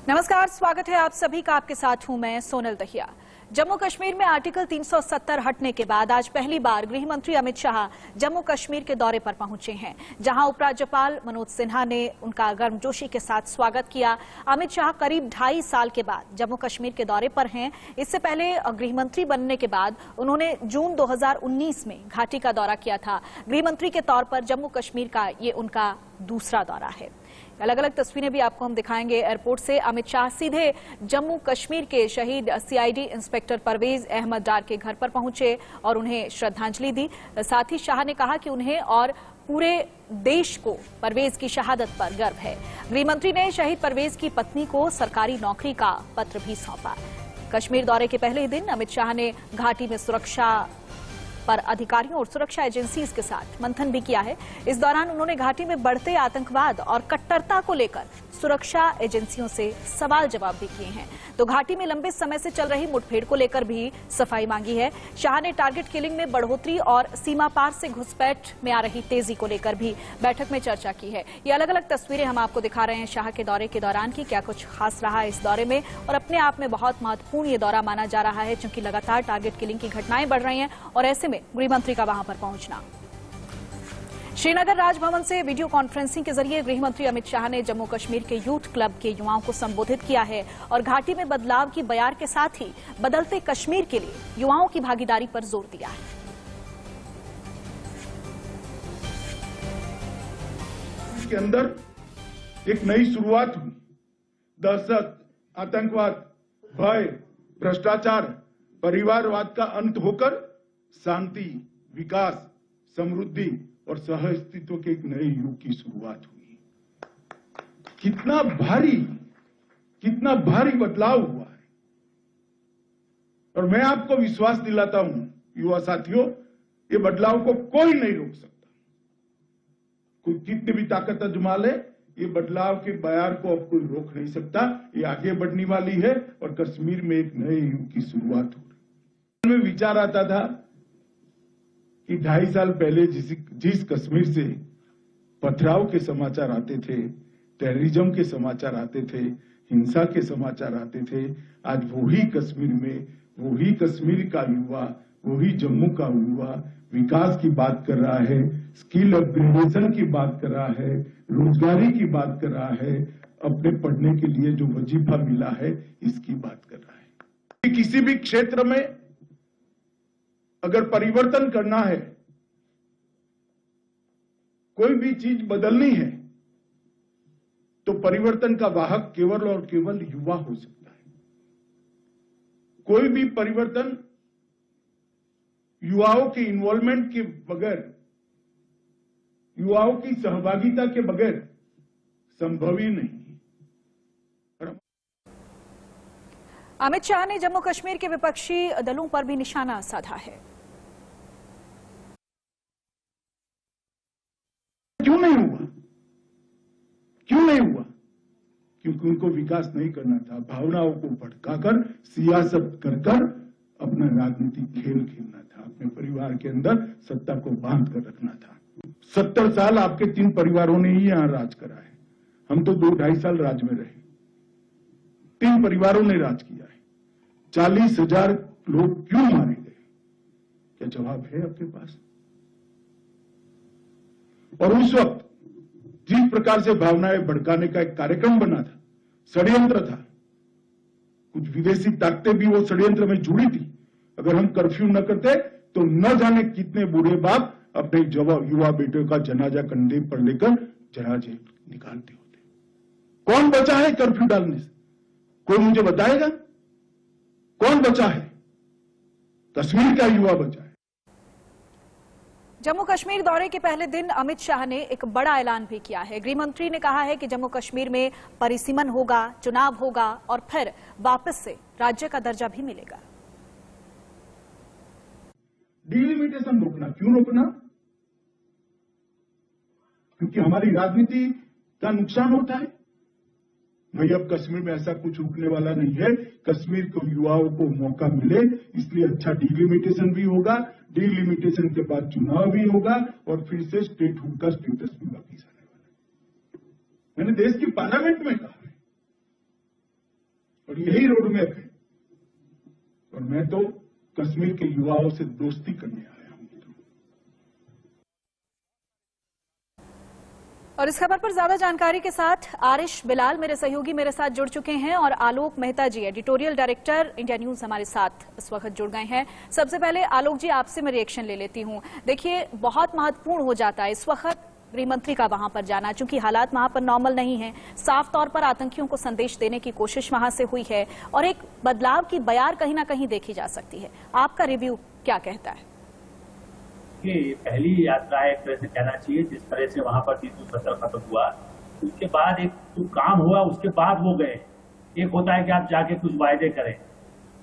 नमस्कार, स्वागत है आप सभी का। आपके साथ हूं मैं सोनल दहिया। जम्मू कश्मीर में आर्टिकल 370 हटने के बाद आज पहली बार गृह मंत्री अमित शाह जम्मू कश्मीर के दौरे पर पहुंचे हैं, जहां उपराज्यपाल मनोज सिन्हा ने उनका गर्मजोशी के साथ स्वागत किया। अमित शाह करीब 2.5 साल के बाद जम्मू कश्मीर के दौरे पर हैं। इससे पहले गृह मंत्री बनने के बाद उन्होंने जून 2019 में घाटी का दौरा किया था। गृह मंत्री के तौर पर जम्मू कश्मीर का ये उनका दूसरा दौरा है। अलग अलग तस्वीरें भी आपको हम दिखाएंगे। एयरपोर्ट से अमित शाह सीधे जम्मू कश्मीर के शहीद सीआईडी इंस्पेक्टर परवेज अहमद डार के घर पर पहुंचे और उन्हें श्रद्धांजलि दी। साथ ही शाह ने कहा कि उन्हें और पूरे देश को परवेज की शहादत पर गर्व है। गृह मंत्री ने शहीद परवेज की पत्नी को सरकारी नौकरी का पत्र भी सौंपा। कश्मीर दौरे के पहले ही दिन अमित शाह ने घाटी में सुरक्षा पर अधिकारियों और सुरक्षा एजेंसीज के साथ मंथन भी किया है। इस दौरान उन्होंने घाटी में बढ़ते आतंकवाद और कट्टरता को लेकर सुरक्षा एजेंसियों से सवाल जवाब भी किए हैं। तो घाटी में लंबे समय से चल रही मुठभेड़ को लेकर भी सफाई मांगी है। शाह ने टारगेट किलिंग में बढ़ोतरी और सीमा पार से घुसपैठ में आ रही तेजी को लेकर भी बैठक में चर्चा की है। ये अलग अलग तस्वीरें हम आपको दिखा रहे हैं शाह के दौरे के दौरान की क्या कुछ खास रहा है इस दौरे में, और अपने आप में बहुत महत्वपूर्ण ये दौरा माना जा रहा है, क्योंकि लगातार टारगेट किलिंग की घटनाएं बढ़ रही हैं और ऐसे में गृह मंत्री का वहां पर पहुंचना। श्रीनगर राजभवन से वीडियो कॉन्फ्रेंसिंग के जरिए गृह मंत्री अमित शाह ने जम्मू कश्मीर के यूथ क्लब के युवाओं को संबोधित किया है और घाटी में बदलाव की बयार के साथ ही बदलते कश्मीर के लिए युवाओं की भागीदारी पर जोर दिया है। इसके अंदर एक नई शुरुआत हुई। दहशत, आतंकवाद, भय, भ्रष्टाचार, परिवारवाद का अंत होकर शांति, विकास, समृद्धि और सहअस्तित्व के एक नए युग की शुरुआत हुई। कितना भारी बदलाव हुआ है। और मैं आपको विश्वास दिलाता हूं युवा साथियों, ये बदलाव को कोई नहीं रोक सकता। कोई कितनी भी ताकत आजमा ले, ये बदलाव के बयार को अब कोई रोक नहीं सकता। ये आगे बढ़ने वाली है और कश्मीर में एक नए युग की शुरुआत हो रही है। में विचार आता था कि 2.5 साल पहले जिस कश्मीर से पथराव के समाचार आते थे, टेररिज्म के समाचार आते थे, हिंसा के समाचार आते थे, आज वही कश्मीर में वही कश्मीर का युवा, वही जम्मू का युवा विकास की बात कर रहा है, स्किल अपग्रेडेशन की बात कर रहा है, रोजगारी की बात कर रहा है, अपने पढ़ने के लिए जो वजीफा मिला है इसकी बात कर रहा है। किसी भी क्षेत्र में अगर परिवर्तन करना है, कोई भी चीज बदलनी है, तो परिवर्तन का वाहक केवल और केवल युवा हो सकता है। कोई भी परिवर्तन युवाओं के इन्वॉल्वमेंट के बगैर, युवाओं की सहभागिता के बगैर संभव ही नहीं। अमित शाह ने जम्मू कश्मीर के विपक्षी दलों पर भी निशाना साधा है। क्यों नहीं हुआ? क्योंकि उनको विकास नहीं करना था। भावनाओं को भड़काकर, सियासत कर अपना राजनीतिक खेल खेलना था। अपने परिवार के अंदर सत्ता को बांध कर रखना था। 70 साल आपके 3 परिवारों ने ही यहां राज करा है। हम तो 2-2.5 साल राज में रहे। 3 परिवारों ने राज किया है। 40,000 लोग क्यों मारे गए? क्या जवाब है आपके पास? और उस वक्त जिस प्रकार से भावनाएं भड़काने का एक कार्यक्रम बना था, षड्यंत्र था, कुछ विदेशी ताकतें भी वो षड्यंत्र में जुड़ी थी। अगर हम कर्फ्यू न करते तो न जाने कितने बूढ़े बाप अपने युवा बेटों का जनाजा कंधे पर लेकर जहाज निकालते होते। कौन बचा है कर्फ्यू डालने से? कोई मुझे बताएगा? कौन बचा है? कश्मीर का युवा बचा है। जम्मू कश्मीर दौरे के पहले दिन अमित शाह ने एक बड़ा ऐलान भी किया है। गृह मंत्री ने कहा है कि जम्मू कश्मीर में परिसीमन होगा, चुनाव होगा और फिर वापस से राज्य का दर्जा भी मिलेगा। डिलिमिटेशन रोकना, क्यों रोकना? क्योंकि हमारी राजनीति का नुकसान होता है। भाई अब कश्मीर में ऐसा कुछ रुकने वाला नहीं है। कश्मीर के युवाओं को मौका मिले, इसलिए अच्छा डिलिमिटेशन भी होगा। डिलिमिटेशन के बाद चुनाव भी होगा और फिर से स्टेटहुड का स्टेटस भी वापिस आने वाला है। मैंने देश की पार्लियामेंट में कहा है और यही रोड मैप है। और मैं तो कश्मीर के युवाओं से दोस्ती करने आया हूं। और इस खबर पर ज्यादा जानकारी के साथ आरिश बिलाल मेरे सहयोगी मेरे साथ जुड़ चुके हैं और आलोक मेहता जी एडिटोरियल डायरेक्टर इंडिया न्यूज हमारे साथ इस वक्त जुड़ गए हैं। सबसे पहले आलोक जी आपसे मैं रिएक्शन ले लेती हूं। देखिए बहुत महत्वपूर्ण हो जाता है इस वक्त गृह मंत्री का वहां पर जाना, चूंकि हालात वहां पर नॉर्मल नहीं है। साफ तौर पर आतंकियों को संदेश देने की कोशिश वहां से हुई है और एक बदलाव की बयार कहीं ना कहीं देखी जा सकती है। आपका रिव्यू क्या कहता है? ये पहली यात्रा है, एक तरह से कहना चाहिए। जिस तरह से वहां पर 370 खत्म हुआ, उसके बाद एक जो काम हुआ उसके बाद वो गए। एक होता है कि आप जाके कुछ वायदे करें,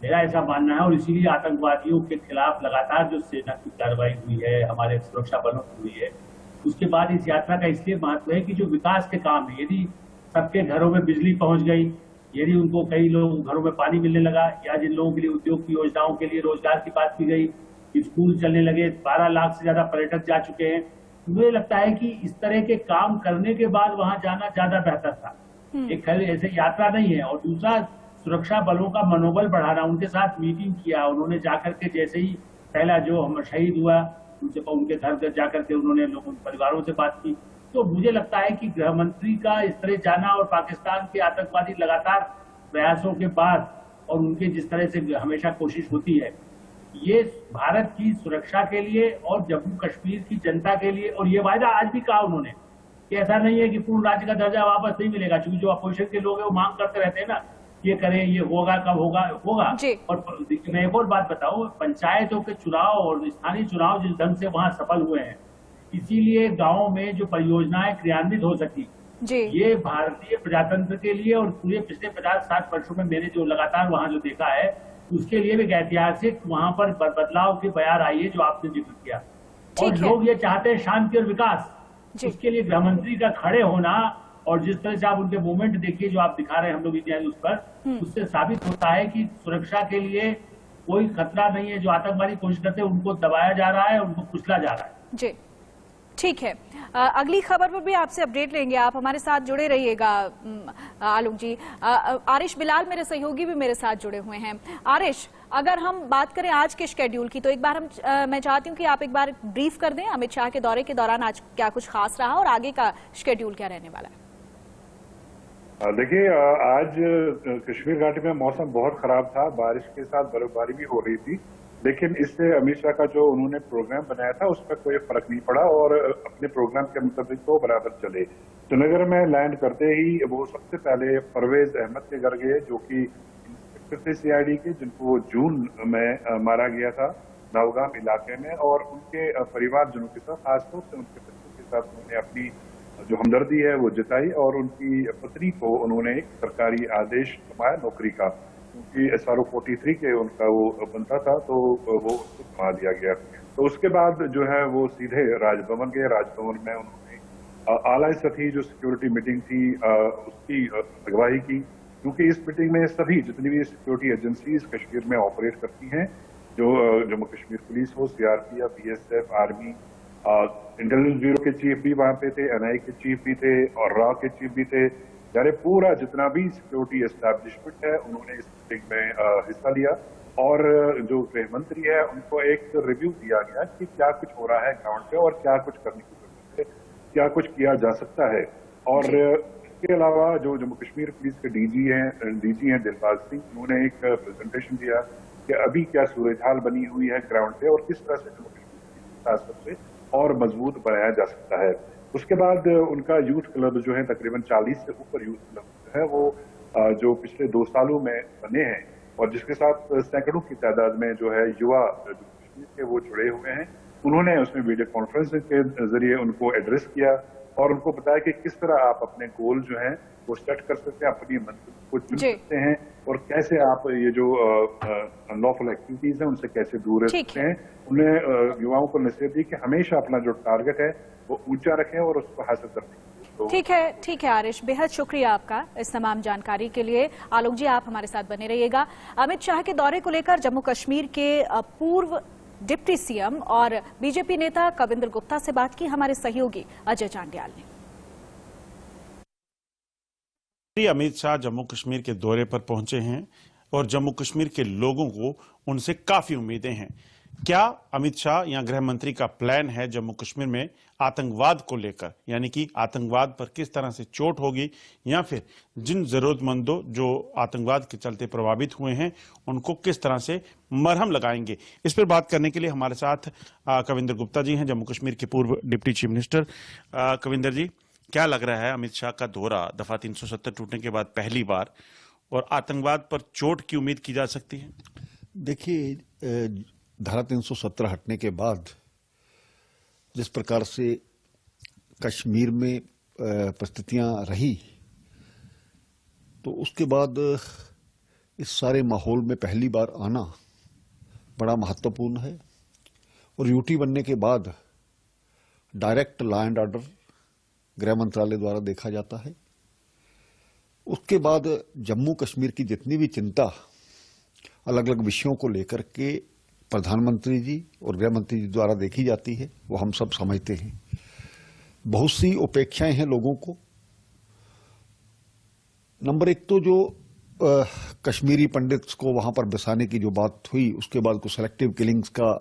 मेरा ऐसा मानना है। और इसीलिए आतंकवादियों के खिलाफ लगातार जो सेना की कार्रवाई हुई है, हमारे सुरक्षा बलों की हुई है, उसके बाद इस यात्रा का इसलिए महत्व है कि जो विकास के काम है, यदि सबके घरों में बिजली पहुंच गई, यदि उनको कई लोग घरों में पानी मिलने लगा, या जिन लोगों के लिए उद्योग की योजनाओं के लिए रोजगार की बात की गई, स्कूल चलने लगे, 12 लाख से ज्यादा पर्यटक जा चुके हैं, मुझे लगता है कि इस तरह के काम करने के बाद वहां जाना ज्यादा बेहतर था। एक ऐसे यात्रा नहीं है। और दूसरा, सुरक्षा बलों का मनोबल बढ़ाना, उनके साथ मीटिंग किया उन्होंने, जाकर के जैसे ही पहला जो हम शहीद हुआ उनके घर घर जाकर के उन्होंने लोगों परिवारों से बात की। तो मुझे लगता है कि गृह मंत्री का इस तरह जाना और पाकिस्तान के आतंकवादी लगातार प्रयासों के बाद और उनके जिस तरह से हमेशा कोशिश होती है, ये भारत की सुरक्षा के लिए और जम्मू कश्मीर की जनता के लिए, और ये वायदा आज भी कहा उन्होंने कि ऐसा नहीं है कि पूर्ण राज्य का दर्जा वापस नहीं मिलेगा, क्योंकि जो अपोजिशन के लोग हैं वो मांग करते रहते हैं ना, ये करें, ये होगा, कब होगा होगा। और मैं एक और बात बताऊं, पंचायतों के चुनाव और स्थानीय चुनाव जिस ढंग से वहां सफल हुए हैं, इसीलिए गांवों में जो परियोजनाएं क्रियान्वित हो सकी, ये भारतीय प्रजातंत्र के लिए और पूरे पिछले 50-60 वर्षों में मैंने जो लगातार वहां जो देखा है, उसके लिए भी ऐतिहासिक वहां पर बदलाव की बयार आई है जो आपने जिक्र किया। और लोग ये चाहते हैं शांति और विकास, उसके लिए गृह मंत्री का खड़े होना, और जिस तरह से आप उनके मूवमेंट देखिए जो आप दिखा रहे हैं हम लोग इंडिया न्यूज पर, उससे साबित होता है कि सुरक्षा के लिए कोई खतरा नहीं है। जो आतंकवादी कोशिश करते हैं उनको दबाया जा रहा है, उनको कुचला जा रहा है। जी ठीक है, अगली खबर पर भी आपसे अपडेट लेंगे, आप हमारे साथ जुड़े रहिएगा आलोक जी। आरिश बिलाल मेरे सहयोगी भी मेरे साथ जुड़े हुए हैं। आरिश, अगर हम बात करें आज के शेड्यूल की, तो एक बार मैं चाहती हूं कि आप एक बार ब्रीफ कर दें अमित शाह के दौरे के दौरान आज क्या कुछ खास रहा और आगे का शेड्यूल क्या रहने वाला है। देखिए, आज कश्मीर घाटी में मौसम बहुत खराब था, बारिश के साथ बर्फबारी भी हो रही थी, लेकिन इससे अमित शाह का जो उन्होंने प्रोग्राम बनाया था उस पर कोई फर्क नहीं पड़ा और अपने प्रोग्राम के मुताबिक वो बराबर चले। श्रीनगर में लैंड करते ही वो सबसे पहले परवेज अहमद के घर गए, जो कि इंस्पेक्टर थे CID के, जिनको जून में मारा गया था नवगाम इलाके में, और उनके परिवारजनों के साथ, खासतौर से उनके बच्चों के साथ उन्होंने अपनी जो हमदर्दी है वो जताई। और उनकी पत्नी को उन्होंने एक सरकारी आदेश थमाया नौकरी का, क्योंकि SRO 43 के उनका वो बनता था, तो वो उसको थमा दिया गया। तो उसके बाद जो है वो सीधे राजभवन गए। राजभवन में उन्होंने आला सतही जो सिक्योरिटी मीटिंग थी उसकी अगुवाई की, क्योंकि इस मीटिंग में सभी जितनी भी सिक्योरिटी एजेंसीज कश्मीर में ऑपरेट करती हैं, जो जम्मू कश्मीर पुलिस हो, CRPF, BSF, army, intelligence bureau के चीफ भी वहां पे थे, NIA के चीफ भी थे और रॉ के चीफ भी थे, यानी पूरा जितना भी सिक्योरिटी एस्टैब्लिशमेंट है उन्होंने इस मीटिंग में हिस्सा लिया। और जो गृह मंत्री है उनको एक रिव्यू दिया गया कि क्या कुछ हो रहा है ग्राउंड पे और क्या कुछ करने की जरूरत है, क्या कुछ किया जा सकता है। और इसके अलावा जो जम्मू कश्मीर पुलिस के DG हैं दिलबाग सिंह, उन्होंने एक प्रेजेंटेशन दिया कि अभी क्या सूरत हाल बनी हुई है ग्राउंड पे और किस तरह से जम्मू कश्मीर से और मजबूत बनाया जा सकता है। उसके बाद उनका यूथ क्लब जो है, तकरीबन 40 से ऊपर यूथ क्लब है वो जो पिछले 2 सालों में बने हैं और जिसके साथ सैकड़ों की तादाद में जो है युवा कश्मीर के वो जुड़े हुए हैं, उन्होंने उसमें वीडियो कॉन्फ्रेंसिंग के जरिए उनको एड्रेस किया और उनको बताया कि किस तरह आप अपने गोल जो हैं वो सेट कर सकते हैं, अपनी मंजिल को चुन सकते हैं और कैसे आप ये जो अनलॉफुल एक्टिविटीज हैं उनसे कैसे दूर रह सकते हैं। उन्हें युवाओं को नसीहत दी कि हमेशा अपना जो टारगेट है वो ऊंचा रखें और उसको हासिल करने के लिए। ठीक है आरिश, बेहद शुक्रिया आपका इस तमाम जानकारी के लिए। आलोक जी, आप हमारे साथ बने रहिएगा। अमित शाह के दौरे को लेकर जम्मू कश्मीर के पूर्व डिप्टी CM और बीजेपी नेता कविंद्र गुप्ता से बात की हमारे सहयोगी अजय चांडियाल ने। श्री अमित शाह जम्मू कश्मीर के दौरे पर पहुंचे हैं और जम्मू कश्मीर के लोगों को उनसे काफी उम्मीदें हैं। क्या अमित शाह या गृह मंत्री का प्लान है जम्मू कश्मीर में आतंकवाद को लेकर, यानी कि आतंकवाद पर किस तरह से चोट होगी या फिर जिन जरूरतमंदों जो आतंकवाद के चलते प्रभावित हुए हैं उनको किस तरह से मरहम लगाएंगे? इस पर बात करने के लिए हमारे साथ कविंदर गुप्ता जी हैं, जम्मू कश्मीर के पूर्व डिप्टी चीफ मिनिस्टर। कविंदर जी, क्या लग रहा है अमित शाह का दौरा दफा 370 टूटने के बाद पहली बार, और आतंकवाद पर चोट की उम्मीद की जा सकती है? देखिए, धारा 370 हटने के बाद जिस प्रकार से कश्मीर में परिस्थितियां रही, तो उसके बाद इस सारे माहौल में पहली बार आना बड़ा महत्वपूर्ण है। और यूटी बनने के बाद डायरेक्ट लॉ एंड ऑर्डर गृह मंत्रालय द्वारा देखा जाता है। उसके बाद जम्मू कश्मीर की जितनी भी चिंता अलग अलग विषयों को लेकर के प्रधानमंत्री जी और गृह मंत्री जी द्वारा देखी जाती है, वो हम सब समझते हैं। बहुत सी उपेक्षाएं हैं लोगों को। नंबर एक तो जो कश्मीरी पंडित्स को वहां पर बसाने की जो बात हुई, उसके बाद कुछ सेलेक्टिव किलिंग्स का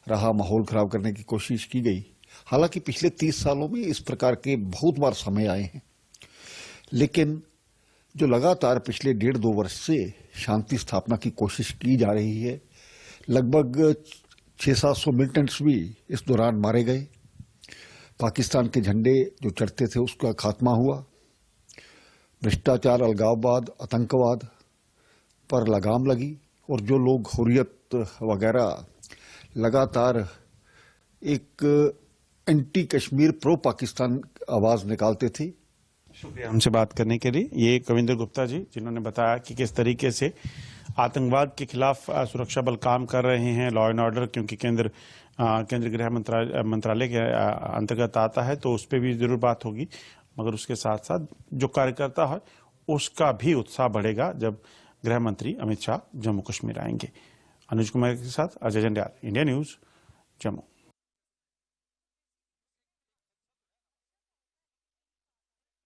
रहा, माहौल खराब करने की कोशिश की गई। हालांकि पिछले 30 सालों में इस प्रकार के बहुत बार समय आए हैं, लेकिन जो लगातार पिछले 1.5-2 वर्ष से शांति स्थापना की कोशिश की जा रही है, लगभग 600-700 मिलिटेंट्स भी इस दौरान मारे गए। पाकिस्तान के झंडे जो चढ़ते थे उसका खात्मा हुआ। भ्रष्टाचार, अलगाववाद, आतंकवाद पर लगाम लगी, और जो लोग हुर्रियत वगैरह लगातार एक एंटी कश्मीर प्रो पाकिस्तान आवाज निकालते थे। शुक्रिया हमसे बात करने के लिए। ये कविंदर गुप्ता जी, जिन्होंने बताया कि किस तरीके से आतंकवाद के खिलाफ सुरक्षा बल काम कर रहे हैं, लॉ एंड ऑर्डर, क्योंकि केंद्रीय गृह मंत्रालय के अंतर्गत आता है, तो उस पर भी जरूर बात होगी। मगर उसके साथ साथ जो कार्यकर्ता है उसका भी उत्साह बढ़ेगा जब गृह मंत्री अमित शाह जम्मू कश्मीर आएंगे। अनुज कुमार के साथ अजय जंडियाल, इंडिया न्यूज, जम्मू।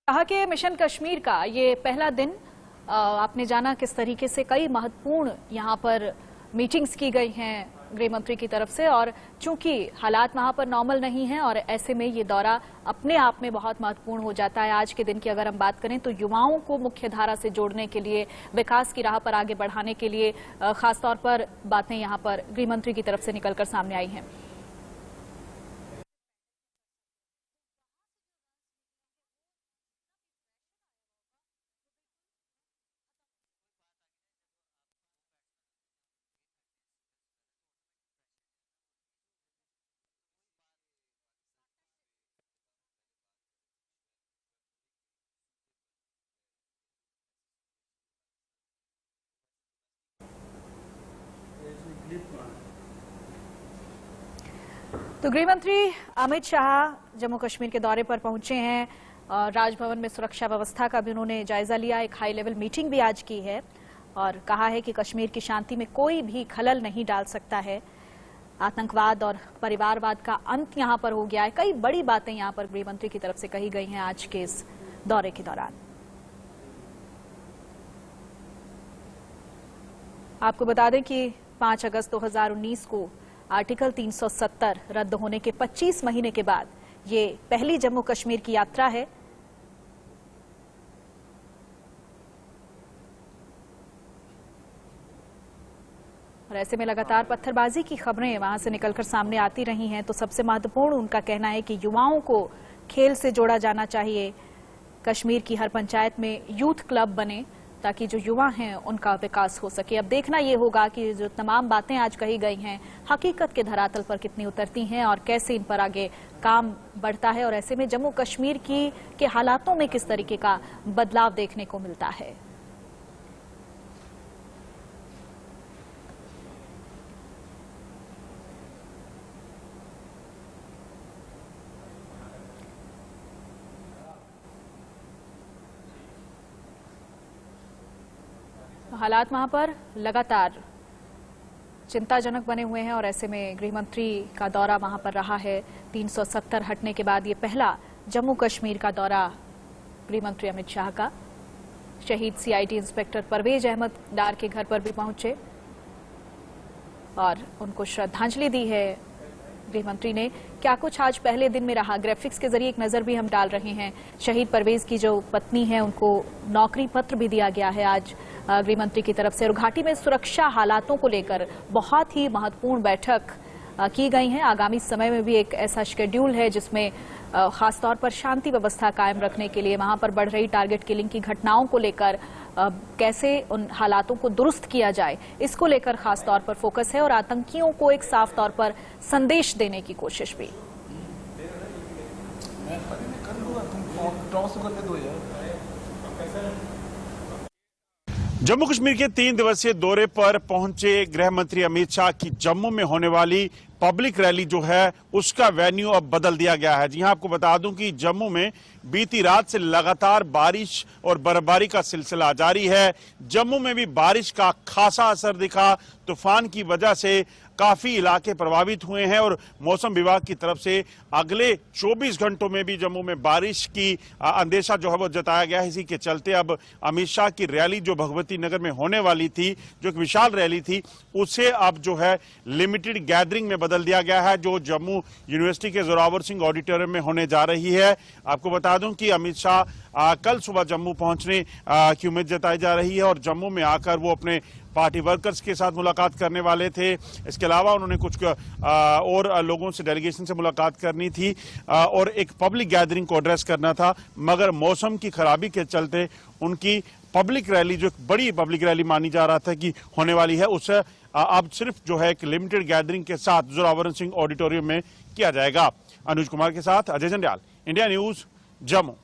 कहा कि मिशन कश्मीर का ये पहला दिन, आपने जाना किस तरीके से कई महत्वपूर्ण यहाँ पर मीटिंग्स की गई हैं गृह मंत्री की तरफ से, और चूंकि हालात वहां पर नॉर्मल नहीं हैं और ऐसे में ये दौरा अपने आप में बहुत महत्वपूर्ण हो जाता है। आज के दिन की अगर हम बात करें तो युवाओं को मुख्य धारा से जोड़ने के लिए, विकास की राह पर आगे बढ़ाने के लिए खासतौर पर बातें यहाँ पर गृह मंत्री की तरफ से निकलकर सामने आई हैं। तो गृह मंत्री अमित शाह जम्मू कश्मीर के दौरे पर पहुंचे हैं। राजभवन में सुरक्षा व्यवस्था का भी उन्होंने जायजा लिया। एक हाई लेवल मीटिंग भी आज की है और कहा है कि कश्मीर की शांति में कोई भी खलल नहीं डाल सकता है। आतंकवाद और परिवारवाद का अंत यहां पर हो गया है। कई बड़ी बातें यहां पर गृह मंत्री की तरफ से कही गई हैं आज के इस दौरे के दौरान। आपको बता दें कि 5 अगस्त 2019 को आर्टिकल 370 रद्द होने के 25 महीने के बाद ये पहली जम्मू कश्मीर की यात्रा है। और ऐसे में लगातार पत्थरबाजी की खबरें वहां से निकलकर सामने आती रही हैं, तो सबसे महत्वपूर्ण उनका कहना है कि युवाओं को खेल से जोड़ा जाना चाहिए। कश्मीर की हर पंचायत में यूथ क्लब बने ताकि जो युवा हैं उनका विकास हो सके। अब देखना ये होगा कि जो तमाम बातें आज कही गई हैं हकीकत के धरातल पर कितनी उतरती हैं और कैसे इन पर आगे काम बढ़ता है, और ऐसे में जम्मू कश्मीर के हालातों में किस तरीके का बदलाव देखने को मिलता है। हालात वहां पर लगातार चिंताजनक बने हुए हैं और ऐसे में गृह मंत्री का दौरा वहां पर रहा है। 370 हटने के बाद ये पहला जम्मू कश्मीर का दौरा गृह मंत्री अमित शाह का। शहीद सीआईडी इंस्पेक्टर परवेज अहमद डार के घर पर भी पहुंचे और उनको श्रद्धांजलि दी है गृह मंत्री ने। क्या कुछ आज पहले दिन में रहा, ग्राफिक्स के जरिए एक नजर भी हम डाल रहे हैं। शहीद परवेज की जो पत्नी है उनको नौकरी पत्र भी दिया गया है आज गृह मंत्री की तरफ से। और घाटी में सुरक्षा हालातों को लेकर बहुत ही महत्वपूर्ण बैठक की गई है। आगामी समय में भी एक ऐसा शेड्यूल है जिसमें खासतौर पर शांति व्यवस्था कायम रखने के लिए वहां पर बढ़ रही टारगेट किलिंग की घटनाओं को लेकर कैसे उन हालातों को दुरुस्त किया जाए, इसको लेकर खासतौर पर फोकस है और आतंकियों को एक साफ तौर पर संदेश देने की कोशिश भी। जम्मू कश्मीर के 3 दिवसीय दौरे पर पहुंचे गृह मंत्री अमित शाह की जम्मू में होने वाली पब्लिक रैली जो है उसका वेन्यू अब बदल दिया गया है। जी हां, आपको बता दूं कि जम्मू में बीती रात से लगातार बारिश और बर्फबारी का सिलसिला जारी है। जम्मू में भी बारिश का खासा असर दिखा। तूफान की वजह से काफी इलाके प्रभावित हुए हैं और मौसम विभाग की तरफ से अगले 24 घंटों में भी जम्मू में बारिश की अंदेशा जो है वो जताया गया है। इसी के चलते अब अमित शाह की रैली जो भगवती नगर में होने वाली थी, जो एक विशाल रैली थी, उसे अब जो है लिमिटेड गैदरिंग में बदल दिया गया है, जो जम्मू यूनिवर्सिटी के जोरावर सिंह ऑडिटोरियम में होने जा रही है। आपको बता दूं कि अमित शाह कल सुबह जम्मू पहुंचने की उम्मीद जताई जा रही है और जम्मू में आकर वो अपने पार्टी वर्कर्स के साथ मुलाकात करने वाले थे। इसके अलावा उन्होंने कुछ और लोगों से, डेलीगेशन से मुलाकात करनी थी और एक पब्लिक गैदरिंग को एड्रेस करना था, मगर मौसम की खराबी के चलते उनकी पब्लिक रैली, जो एक बड़ी पब्लिक रैली मानी जा रहा था कि होने वाली है, उसे अब सिर्फ जो है एक लिमिटेड गैदरिंग के साथ जोरावर सिंह ऑडिटोरियम में किया जाएगा। अनुज कुमार के साथ अजय जंडियाल, इंडिया न्यूज, जम्मू।